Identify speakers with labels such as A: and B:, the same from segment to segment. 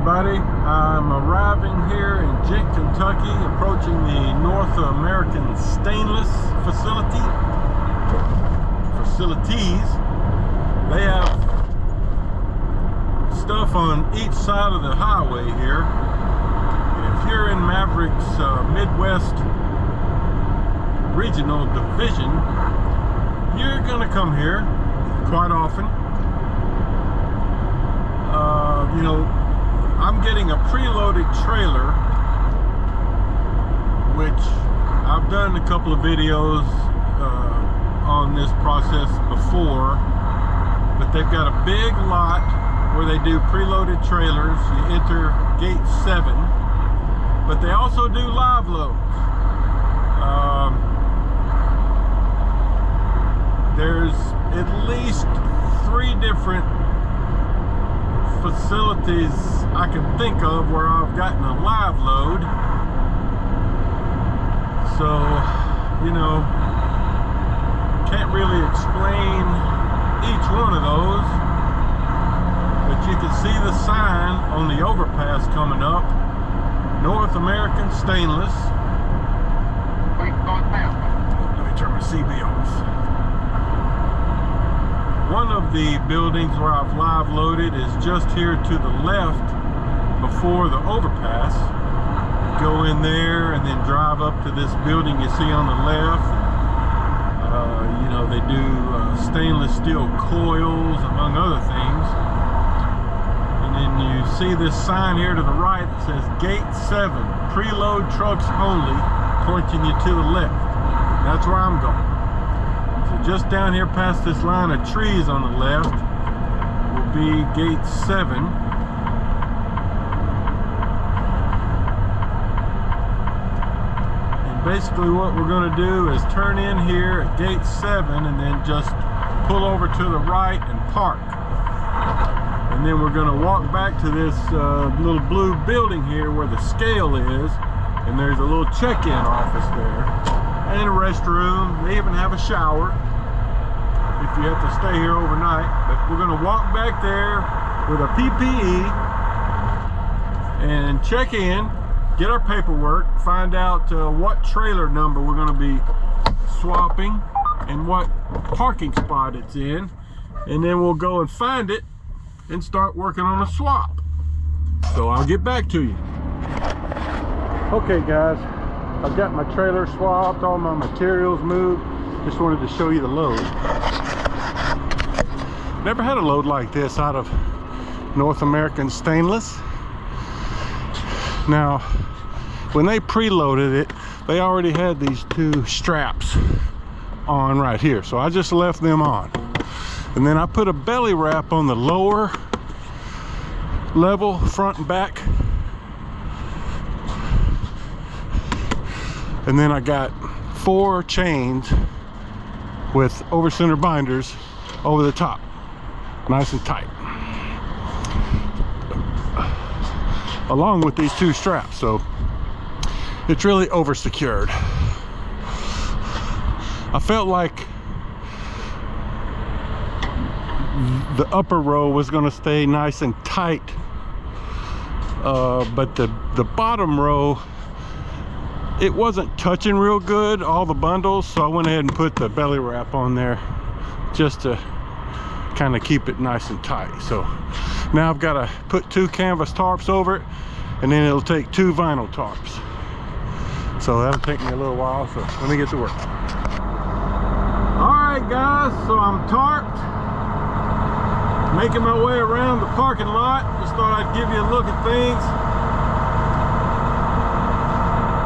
A: everybody. I'm arriving here in Ghent, Kentucky, approaching the North American Stainless facilities. They have stuff on each side of the highway here. And if you're in Maverick's Midwest Regional Division, you're gonna come here quite often. You know, I'm getting a preloaded trailer, which I've done a couple of videos on this process before, but they've got a big lot where they do preloaded trailers. You enter gate 7, but they also do live loads. There's at least 3 different facilities I can think of where I've gotten a live load. So, you know, can't really explain each one of those, but you can see the sign on the overpass coming up, North American Stainless. Let me turn my CB off. One of the buildings where I've live loaded is just here to the left before the overpass. Go in there and then drive up to this building you see on the left. You know, they do stainless steel coils, among other things. And then you see this sign here to the right that says Gate 7, preload trucks only, pointing you to the left. That's where I'm going. Just down here past this line of trees on the left will be gate 7. And basically what we're going to do is turn in here at gate 7 and then just pull over to the right and park. And then we're going to walk back to this little blue building here where the scale is, and there's a little check-in office there and a restroom. They even have a shower if you have to stay here overnight. But we're going to walk back there with a PPE and check in, get our paperwork, find out what trailer number we're going to be swapping and what parking spot it's in, and then we'll go and find it and start working on a swap. So I'll get back to you. Okay guys, I've got my trailer swapped, all my materials moved. Just wanted to show you the load. Never had a load like this out of North American Stainless. Now, when they preloaded it, they already had these 2 straps on right here. So I just left them on. And then I put a belly wrap on the lower level, front and back. And then I got 4 chains with over center binders over the top, nice and tight, along with these 2 straps. So it's really over secured. I felt like the upper row was going to stay nice and tight, but the bottom row, it wasn't touching real good, all the bundles, so I went ahead and put the belly wrap on there just to kind of keep it nice and tight. So now I've got to put 2 canvas tarps over it, and then it'll take 2 vinyl tarps. So that'll take me a little while, so let me get to work. Alright guys, so I'm tarped, making my way around the parking lot. Just thought I'd give you a look at things.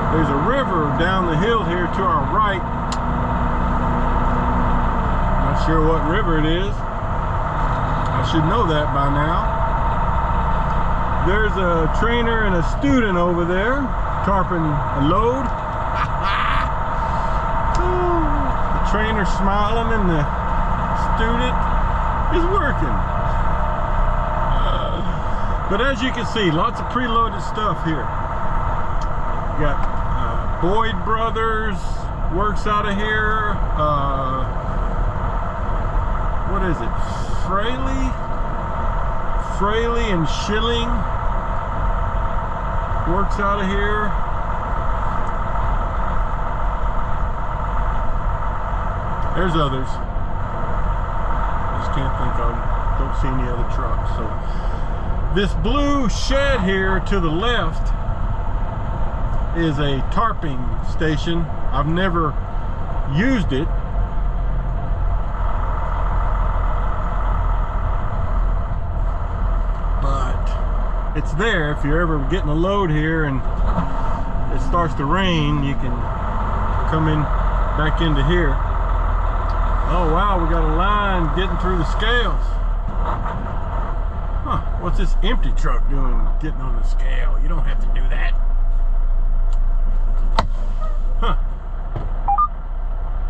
A: There's a river down the hill here to our right. Not sure what river it is. I should know that by now. There's a trainer and a student over there tarping a load. The trainer's smiling and the student is working. But as you can see, lots of preloaded stuff here. You got Boyd Brothers works out of here. What is it? Fraley and Schilling works out of here. There's others. Just can't think of them. Don't see any other trucks. So this blue shed here to the left is a tarping station. I've never used it. But it's there. If you're ever getting a load here and it starts to rain, you can come in back into here. Oh wow, we got a line getting through the scales. Huh, what's this empty truck doing getting on the scale? You don't have to do that. Huh.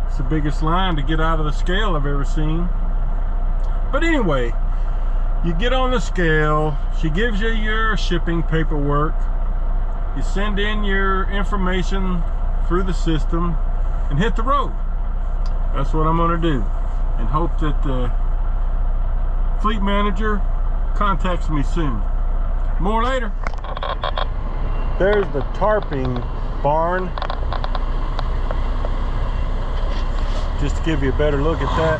A: It's the biggest line to get out of the scale I've ever seen. But anyway, you get on the scale, she gives you your shipping paperwork, you send in your information through the system and hit the road. That's what I'm going to do, and hope that the fleet manager contacts me soon. More later. There's the tarping barn. Just to give you a better look at that.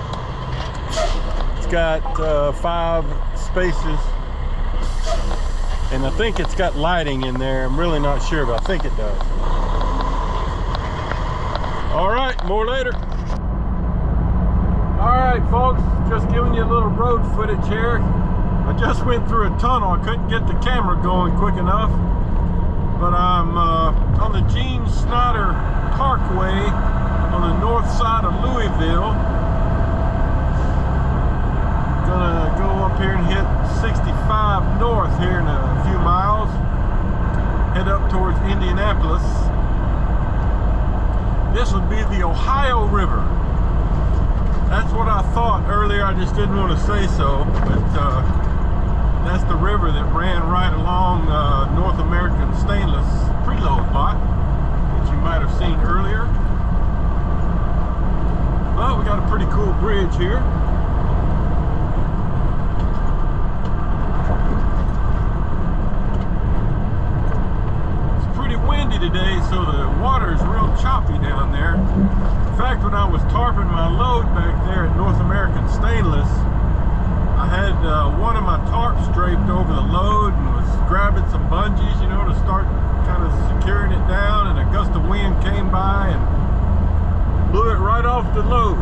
A: It's got 5 spaces, and I think it's got lighting in there. I'm really not sure, but I think it does. All right, more later. Alright folks, just giving you a little road footage here. I just went through a tunnel. I couldn't get the camera going quick enough. But I'm on the Gene Snyder Parkway on the north side of Louisville. Gonna go up here and hit 65 north here in a few miles. Head up towards Indianapolis. This would be the Ohio River. That's what I thought earlier, I just didn't want to say so, but that's the river that ran right along North American Stainless preload lot that you might have seen earlier. Well, we got a pretty cool bridge here. It's pretty windy today, so the water is real choppy down there. In fact, when I was tarping my load back there at North American Stainless, I had one of my tarps draped over the load and was grabbing some bungees, you know, to start kind of securing it down, and a gust of wind came by and blew it right off the load.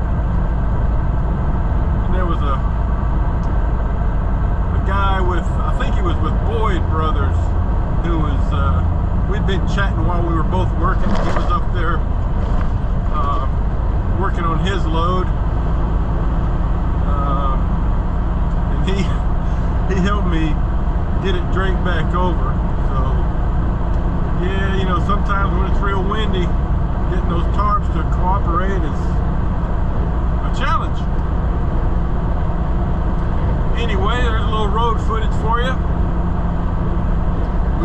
A: And there was a guy with, I think he was with Boyd Brothers, who was, we'd been chatting while we were both working. He was up there working on his load, and he helped me get it draped back over. So yeah, you know, sometimes when it's real windy, getting those tarps to cooperate is a challenge. Anyway, there's a little road footage for you.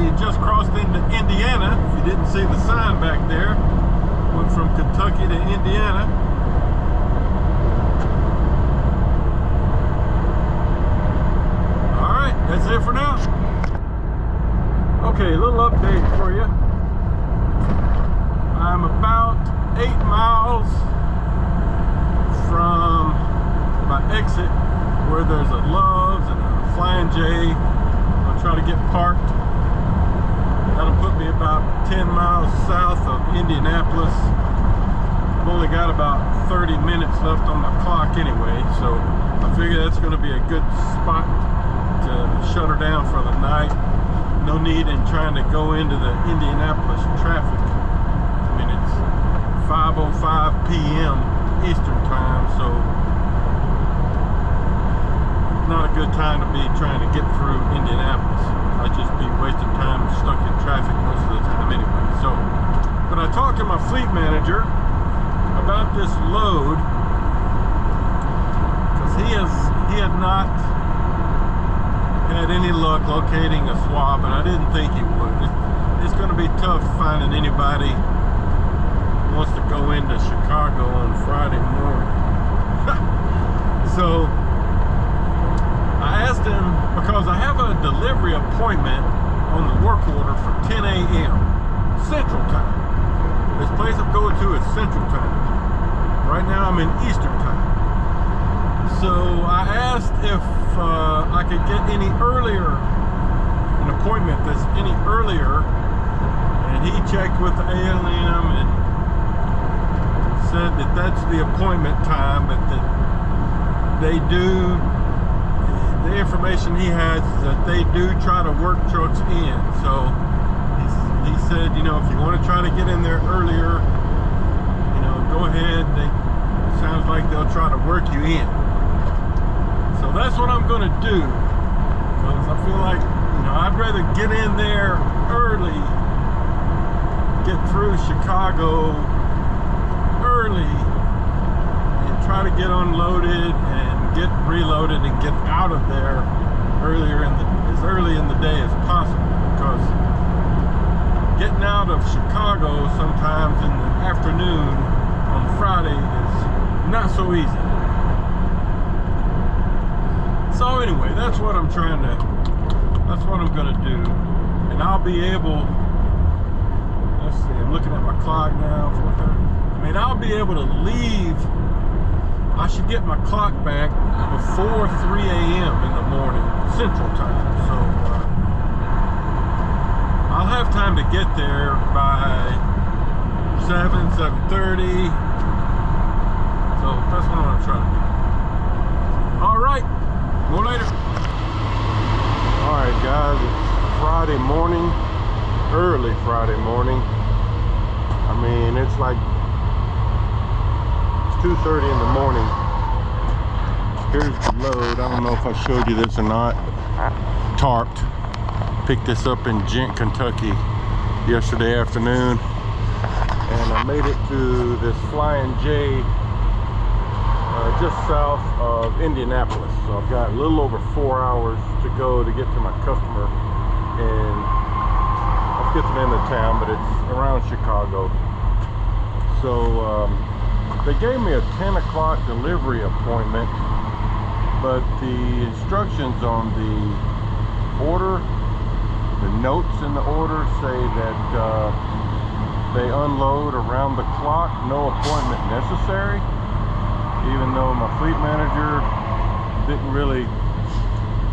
A: We just crossed into Indiana. If you didn't see the sign back there, went from Kentucky to Indiana. All right, that's it for now. Okay, a little update for you. I'm about 8 miles from my exit where there's a Love's and a Flying J. I'll try to get parked. That'll put me about 10 miles south of Indianapolis. I've only got about 30 minutes left on my clock anyway, so I figure that's going to be a good spot to shut her down for the night. No need in trying to go into the Indianapolis traffic. I mean, it's 5:05 p.m. Eastern time, so not a good time to be trying to get through Indianapolis. I'd just be wasting time stuck in traffic most of the time anyway. So, but I talked to my fleet manager about this load because he had not had any luck locating a swab, and I didn't think he would. It's going to be tough finding anybody who wants to go into Chicago on Friday morning. So I asked him, because I have a delivery appointment on the work order for 10 a.m. in Eastern time. So I asked if I could get any earlier, an appointment that's any earlier, and he checked with the ALM and said that that's the appointment time, but that they do, the information he has is that they do try to work trucks in. So he said, you know, if you want to try to get in there earlier, you know, go ahead. It sounds like they'll try to work you in. So that's what I'm going to do, because I feel like, you know, I'd rather get in there early, get through Chicago early, and try to get unloaded and get reloaded and get out of there as early in the day as possible, because getting out of Chicago sometimes in the afternoon on Friday is not so easy. So anyway, that's what I'm gonna do. And I'll be able, let's see, I'm looking at my clock now, 4:30. I mean, I'll be able to leave, I should get my clock back before 3 a.m. in the morning, Central Time. So I'll have time to get there by 7:30. So that's what I'm gonna try to do. All right. Go later. Alright guys, it's Friday morning, early Friday morning. I mean, it's like 2:30 in the morning. Here's the load. I don't know if I showed you this or not. Tarped. Picked this up in Ghent, Kentucky yesterday afternoon. And I made it to this Flying J just south of Indianapolis. So I've got a little over 4 hours to go to get to my customer, and I'll get to the end of town, but it's around Chicago. So they gave me a 10 o'clock delivery appointment, but the instructions on the order, the notes in the order say that they unload around the clock, no appointment necessary. Even though my fleet manager didn't really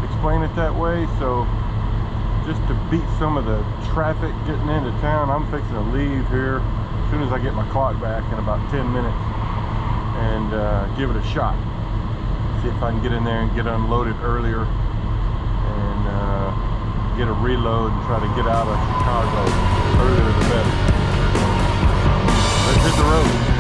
A: explain it that way. So just to beat some of the traffic getting into town, I'm fixing to leave here as soon as I get my clock back in about 10 minutes and give it a shot. See if I can get in there and get unloaded earlier and get a reload and try to get out of Chicago earlier the better. Let's hit the road.